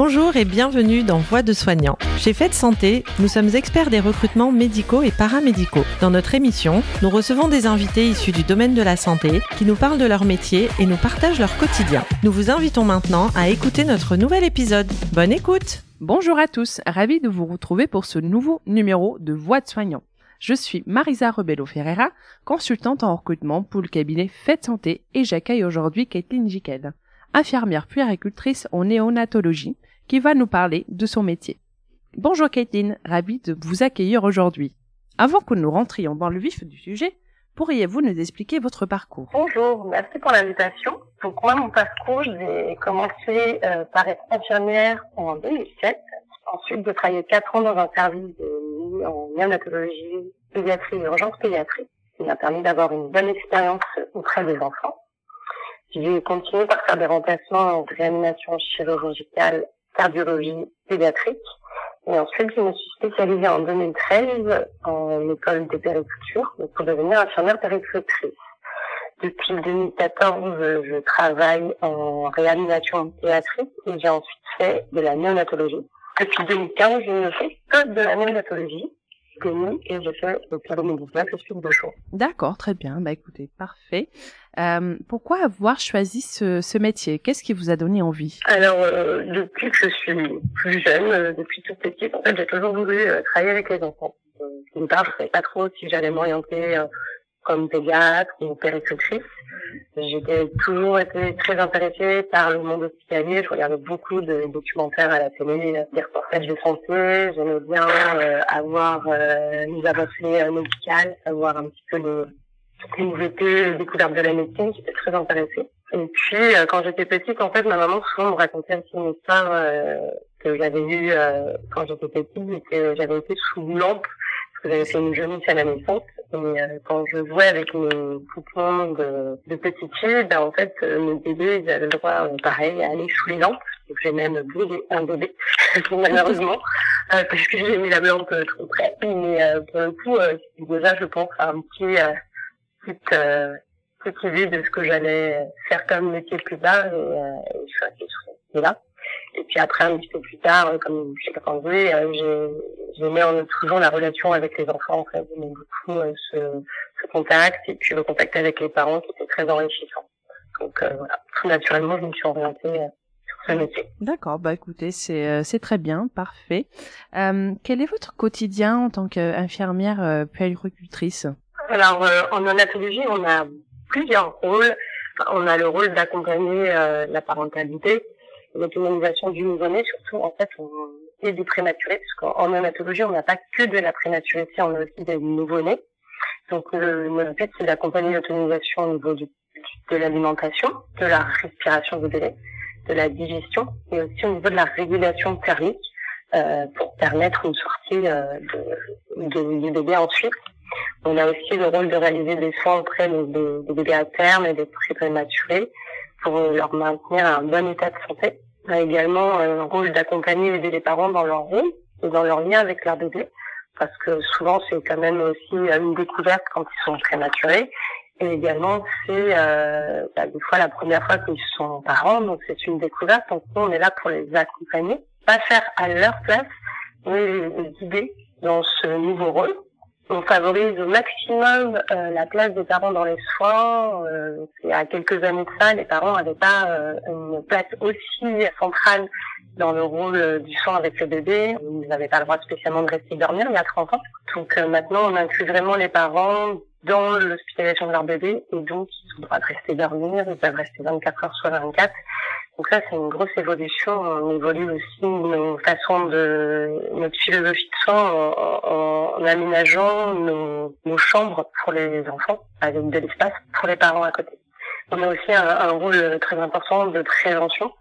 Bonjour et bienvenue dans Voix de soignants. Chez Fête Santé, nous sommes experts des recrutements médicaux et paramédicaux. Dans notre émission, nous recevons des invités issus du domaine de la santé qui nous parlent de leur métier et nous partagent leur quotidien. Nous vous invitons maintenant à écouter notre nouvel épisode. Bonne écoute! Bonjour à tous, ravi de vous retrouver pour ce nouveau numéro de Voix de soignants. Je suis Marisa Rebello Ferreira, consultante en recrutement pour le cabinet Fête Santé et j'accueille aujourd'hui Caitlin Jiquel, infirmière puéricultrice en néonatologie, qui va nous parler de son métier. Bonjour Caitlin, ravie de vous accueillir aujourd'hui. Avant que nous rentrions dans le vif du sujet, pourriez-vous nous expliquer votre parcours? Bonjour, merci pour l'invitation. Donc moi, mon parcours, j'ai commencé par être infirmière en 2007. Ensuite, j'ai travaillé 4 ans dans un service en néonatologie, pédiatrie et urgence pédiatrie, qui m'a permis d'avoir une bonne expérience auprès des enfants. J'ai continué par faire des remplacements en réanimation chirurgicale, cardiologie, pédiatrique. Et ensuite, je me suis spécialisée en 2013 en école de périculture pour devenir infirmière péricultrice. Depuis 2014, je travaille en réanimation pédiatrique et j'ai ensuite fait de la néonatologie. Depuis 2015, je ne fais que de la néonatologie. Et je fais le paramédical, je suis de chaud. D'accord, très bien. Écoutez, parfait. Pourquoi avoir choisi ce métier? Qu'est-ce qui vous a donné envie? Alors, depuis que je suis plus jeune, depuis toute petite, en fait, j'ai toujours voulu travailler avec les enfants. D'une part, je savais pas trop si j'allais m'orienter comme pédiatre ou péricultrice. J'étais toujours été très intéressée par le monde hospitalier. Je regardais beaucoup de documentaires à la télé, des reportages de santé. J'aimais bien avoir les avancées médicales, savoir un petit peu les nouveautés, les découvertes de la médecine. J'étais très intéressée. Et puis, quand j'étais petite, en fait, ma maman souvent me racontait aussi une histoire que j'avais eue quand j'étais petite et que j'avais été sous lampe. Parce que j'avais fait une jaunisse à la naissance. Et quand je jouais avec mes poupons de petites filles, en fait, mes bébés, ils avaient le droit, pareil, à aller sous les lampes. Donc j'ai même brûlé un bébé, malheureusement, parce que j'ai mis la lampe trop près. Mais pour le coup, déjà, je pense à un petite idée de ce que j'allais faire comme métier plus tard. Et je suis restée là. Et puis après, un petit peu plus tard, comme j'ai grandi, j'aimais toujours la relation avec les enfants, en fait. J'aimais beaucoup ce contact et puis le contact avec les parents qui était très enrichissant. Donc voilà, tout naturellement, je me suis orientée sur ce métier. D'accord, écoutez, c'est très bien, parfait. Quel est votre quotidien en tant qu'infirmière puéricultrice? Alors, en néonatologie, on a plusieurs rôles. On a le rôle d'accompagner la parentalité, l'autonomisation du nouveau-né, surtout en fait et des prématurés, parce qu'en néonatologie on n'a pas que de la prématurité, on a aussi des nouveau-nés. Donc le but c'est d'accompagner l'autonomisation au niveau de l'alimentation, de la respiration du bébé, de la digestion et aussi au niveau de la régulation thermique pour permettre une sortie du bébé ensuite. On a aussi le rôle de réaliser des soins auprès des bébés à terme et des prématurés pour leur maintenir un bon état de santé. On a également un rôle d'accompagner et aider les parents dans leur rôle et dans leur lien avec leur bébé, parce que souvent c'est quand même aussi une découverte quand ils sont prématurés. Et également c'est des fois la première fois qu'ils sont parents, donc c'est une découverte. Donc nous on est là pour les accompagner, pas faire à leur place, mais les guider dans ce nouveau rôle. On favorise au maximum la place des parents dans les soins. Il y a quelques années de ça, les parents n'avaient pas une place aussi centrale dans le rôle du soin avec le bébé. Ils n'avaient pas le droit spécialement de rester dormir il y a 30 ans. Donc maintenant, on inclut vraiment les parents dans l'hospitalisation de leur bébé et donc ils ont le droit de rester dormir. Ils peuvent rester 24 heures sur 24. Donc ça, c'est une grosse évolution. On évolue aussi notre philosophie de soins en aménageant nos chambres pour les enfants avec de l'espace pour les parents à côté. On a aussi un rôle très important de prévention,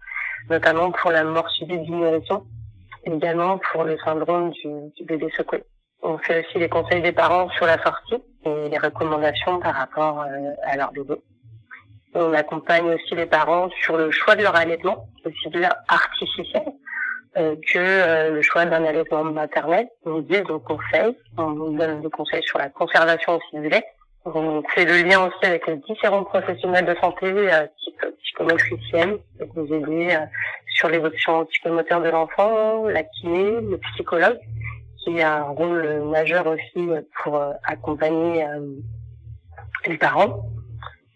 notamment pour la mort subite du nourrisson et également pour le syndrome du bébé secoué. On fait aussi les conseils des parents sur la sortie et les recommandations par rapport à leur bébé. On accompagne aussi les parents sur le choix de leur allaitement, aussi bien artificiel que le choix d'un allaitement maternel. On dit des conseils, on donne des conseils sur la conservation aussi du lait. On fait le lien aussi avec les différents professionnels de santé, type psychomotricienne, pour nous aider sur l'évolution psychomoteur de l'enfant, la kiné, le psychologue, qui a un rôle majeur aussi pour accompagner les parents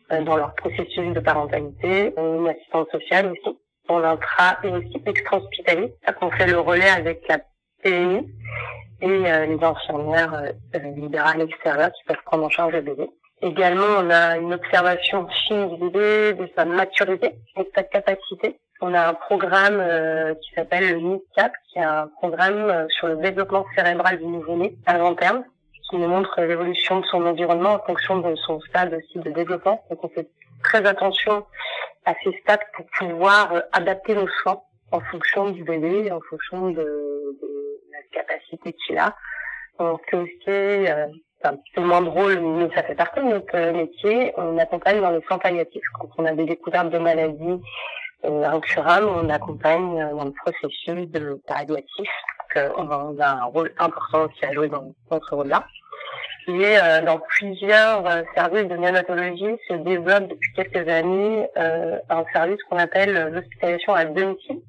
dans leur processus de parentalité, une assistante sociale aussi, dans l'intra et aussi extra-hospitalier. On fait le relais avec la PMI et les infirmières libérales extérieures qui peuvent prendre en charge le bébé. Également, on a une observation fine du bébé, de sa maturité et de sa capacité. On a un programme qui s'appelle le NICAP, qui est un programme sur le développement cérébral du nouveau-né à long terme, qui nous montre l'évolution de son environnement en fonction de son stade aussi de développement. Donc on fait très attention à ces stades pour pouvoir adapter nos soins en fonction du bébé, en fonction de la capacité qu'il a. On fait aussi, c'est un petit peu moins drôle, mais ça fait partie de notre métier, on accompagne dans les soins palliatifs. Quand on a des découvertes de maladies incurables, on accompagne dans le processus de palliatif. On a un rôle important aussi à jouer dans ce rôle-là. Et dans plusieurs services de néonatologie se développe depuis quelques années un service qu'on appelle l'hospitalisation à domicile.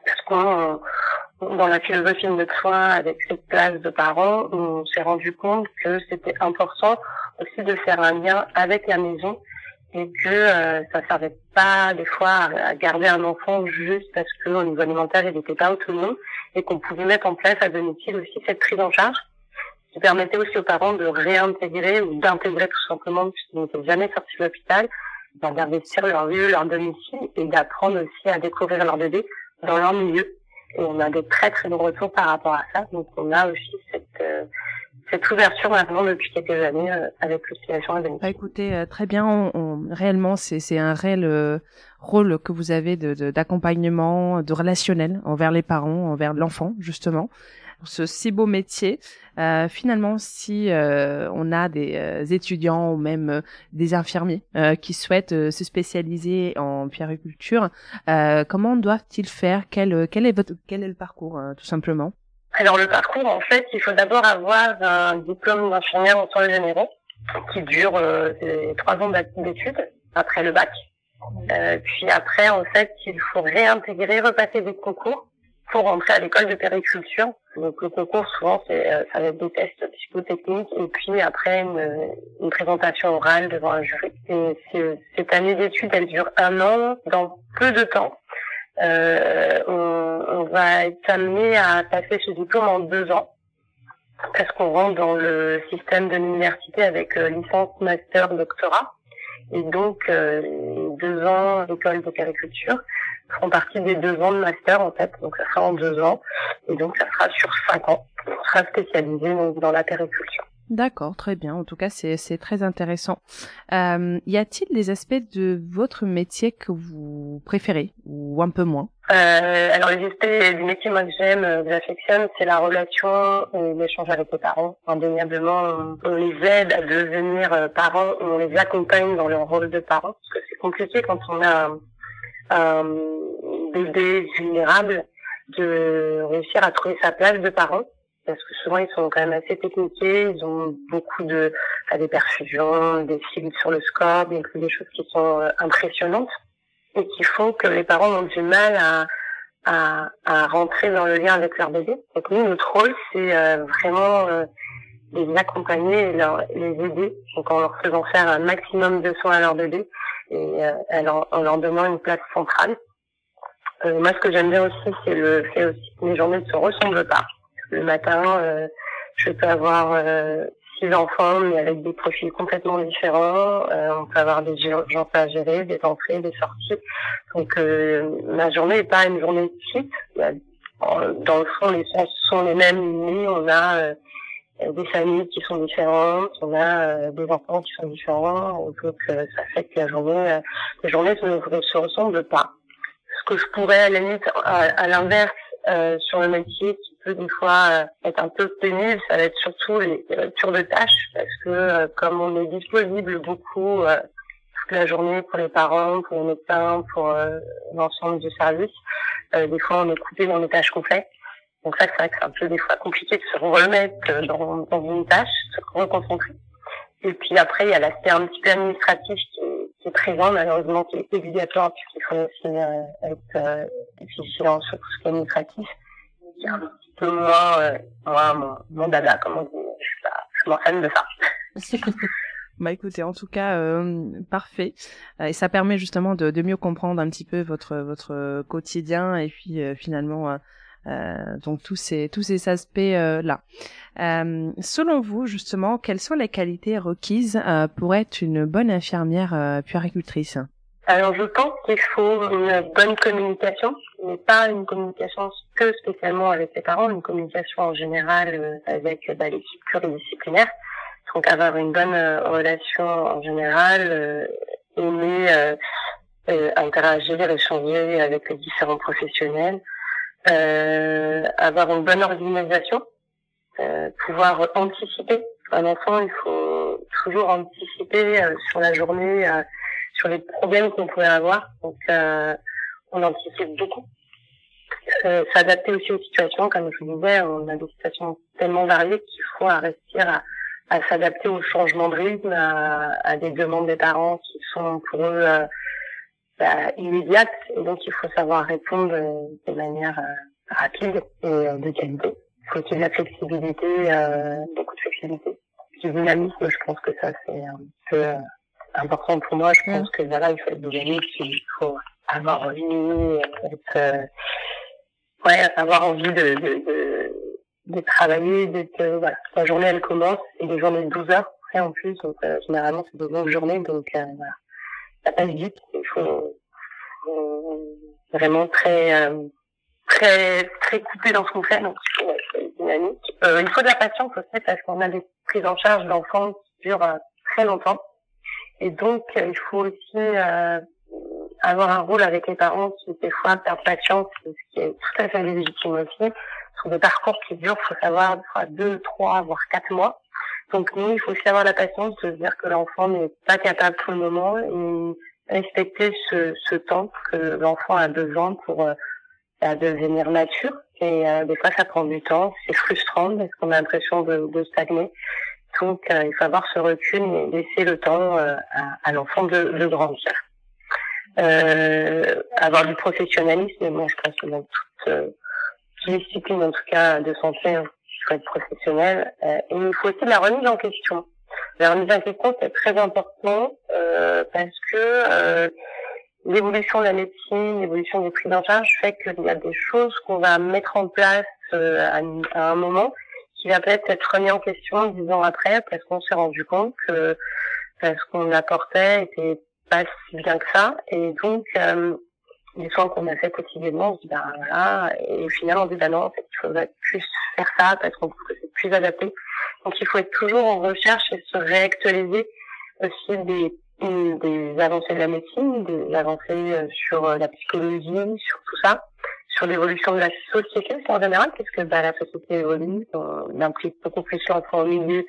Parce qu'on, dans la philosophie de notre soin, avec cette place de parents, on s'est rendu compte que c'était important aussi de faire un lien avec la maison et que ça servait pas des fois à garder un enfant juste parce que au niveau alimentaire il n'était pas autonome et qu'on pouvait mettre en place à domicile aussi cette prise en charge qui permettait aussi aux parents de réintégrer ou d'intégrer tout simplement puisqu'ils n'étaient jamais sortis de l'hôpital, d'investir leur lieu, leur domicile et d'apprendre aussi à découvrir leur bébé dans leur milieu. Et on a des très très bons retours par rapport à ça. Donc on a aussi cette ouverture maintenant depuis quelques années avec l'hospitalisation à domicile. Écoutez, très bien. Réellement, c'est un réel rôle que vous avez d'accompagnement, de relationnel envers les parents, envers l'enfant justement. Ce si beau métier. Finalement, si on a des étudiants ou même des infirmiers qui souhaitent se spécialiser en puériculture, comment doivent-ils faire? Quel est le parcours, tout simplement? Alors le parcours, en fait, il faut d'abord avoir un diplôme d'infirmière en soins généraux qui dure 3 ans d'études après le bac. Puis après, en fait, il faut réintégrer, repasser des concours pour rentrer à l'école de puériculture. Donc le concours, souvent, ça va être des tests psychotechniques et puis après une présentation orale devant un jury. Et cette année d'études, elle dure 1 an. Dans peu de temps, on va être amené à passer ce diplôme en 2 ans parce qu'on rentre dans le système de l'université avec licence, master, doctorat. Et donc, 2 ans d'école de puériculture feront partie des 2 ans de master, en fait. Donc, ça sera en 2 ans. Et donc, ça sera sur 5 ans. On sera spécialisé donc, dans la puériculture. D'accord, très bien. En tout cas, c'est très intéressant. Y a-t-il des aspects de votre métier que vous préférez ou un peu moins? Alors, les aspects du métier, moi, que j'aime, que j'affectionne, c'est la relation et l'échange avec les parents. Indéniablement, on les aide à devenir parents, on les accompagne dans leur rôle de parents. Parce que c'est compliqué quand on a un bébé vulnérable de réussir à trouver sa place de parent. Parce que souvent, ils sont quand même assez techniqués, ils ont beaucoup des perfusions, des fibres sur le score, des choses qui sont impressionnantes et qui font que les parents ont du mal à rentrer dans le lien avec leur bébé. Donc nous, notre rôle, c'est vraiment les accompagner et les aider, donc en leur faisant faire un maximum de soins à leur bébé et en leur donnant une place centrale. Moi, ce que j'aime bien aussi, c'est le fait aussi que mes journées ne se ressemblent pas. Le matin, je peux avoir 6 enfants, mais avec des profils complètement différents. On peut avoir des urgences à gérer, des entrées, des sorties. Donc, ma journée n'est pas une journée type. Dans le fond, les sens sont les mêmes, mais on a des familles qui sont différentes, on a des enfants qui sont différents. Donc, ça fait que les journées ne se ressemblent pas. Ce que je pourrais, à la limite, à l'inverse, sur le métier qui peut des fois être un peu pénible, ça va être surtout les ruptures de tâches parce que comme on est disponible beaucoup toute la journée pour les parents, pour les médecins, pour l'ensemble du service, des fois on est coupé dans des tâches complètes. Donc ça, c'est vrai que c'est un peu des fois compliqué de se remettre dans une tâche, se reconcentrer. Et puis après, il y a l'aspect un petit peu administratif qui est présent, malheureusement, qui est obligatoire, puisqu'il faut aussi être difficile sur tout ce qui est administratif. C'est un petit peu moins mon dada, comme on dit. Je suis moins fan de ça. Bah écoutez, en tout cas, parfait. Et ça permet justement de mieux comprendre un petit peu votre quotidien et puis finalement donc tous ces aspects là. Selon vous, justement, quelles sont les qualités requises pour être une bonne infirmière puéricultrice? Alors, je pense qu'il faut une bonne communication, mais pas une communication que spécialement avec les parents, une communication en général avec l'équipe pluridisciplinaire. Donc, avoir une bonne relation en général, aimer interagir, échanger avec les différents professionnels, avoir une bonne organisation, pouvoir anticiper. Un enfant, il faut toujours anticiper sur la journée, sur les problèmes qu'on pourrait avoir. Donc, on anticipe beaucoup. S'adapter aussi aux situations, comme je vous disais, on a des situations tellement variées qu'il faut réussir à s'adapter au changement de rythme, à des demandes des parents qui sont pour eux immédiates, et donc il faut savoir répondre de manière rapide et de qualité. Il faut qu'il y ait de la flexibilité, beaucoup de flexibilité, du dynamisme. Je pense que ça c'est un peu important pour moi. Je pense que voilà, il faut être dynamique, il faut avoir envie, avoir envie de travailler, voilà. La journée elle commence, et des journées de 12 heures après en plus, donc généralement c'est des longues journées, donc voilà. Ça passe vite, il faut vraiment très coupé dans ce qu'on fait, donc il faut être dynamique. Il faut de la patience aussi, parce qu'on a des prises en charge d'enfants qui durent très longtemps, et donc il faut aussi avoir un rôle avec les parents qui des fois perdent patience, ce qui est tout à fait légitime aussi. Sur des parcours qui durent, il faut savoir, 2, 3, voire 4 mois. Donc nous, il faut aussi avoir la patience de se dire que l'enfant n'est pas capable pour le moment, et respecter ce temps que l'enfant a besoin pour devenir mature. Et des fois, ça prend du temps, c'est frustrant parce qu'on a l'impression de stagner. Donc il faut avoir ce recul et laisser le temps à l'enfant de grandir. Avoir du professionnalisme, moi je pense que dans toute discipline, en tout cas de santé, il faut être professionnel. Et il faut aussi de la remise en question. La remise en question, c'est très important parce que l'évolution de la médecine, l'évolution des prises en charge fait qu'il y a des choses qu'on va mettre en place à un moment qui va peut-être être remis en question 10 ans après, parce qu'on s'est rendu compte que ce qu'on apportait était pas si bien que ça. Et donc les soins qu'on a fait quotidiennement, on se dit voilà, et au final on dit non, en fait, il faudrait plus faire ça parce qu'on trouve que c'est plus adapté. Donc il faut être toujours en recherche et se réactualiser aussi des avancées de la médecine, des avancées sur la psychologie, sur tout ça, sur l'évolution de la société en général, parce que la société évolue, on implique beaucoup plus l'enfant au milieu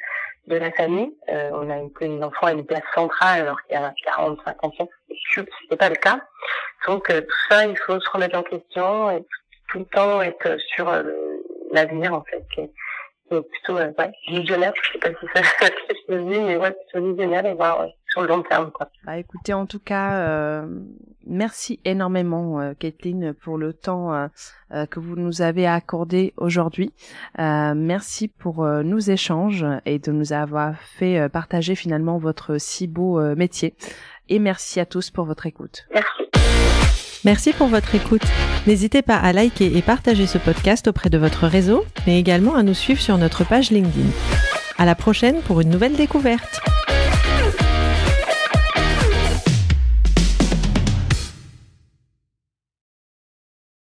de la famille. On a l'enfant a une place centrale alors qu'il y a 40, 50 ans, c'est pas le cas. Donc tout ça, il faut se remettre en question et tout le temps être sur l'avenir en fait. Et plutôt visionnaire, je sais pas si ça se dit, mais plutôt visionnaire et voir sur le long terme quoi. Écoutez, en tout cas, merci énormément Kathleen pour le temps que vous nous avez accordé aujourd'hui. Merci pour nos échanges et de nous avoir fait partager finalement votre si beau métier. Et merci à tous pour votre écoute. Merci. Merci pour votre écoute. N'hésitez pas à liker et partager ce podcast auprès de votre réseau, mais également à nous suivre sur notre page LinkedIn. À la prochaine pour une nouvelle découverte.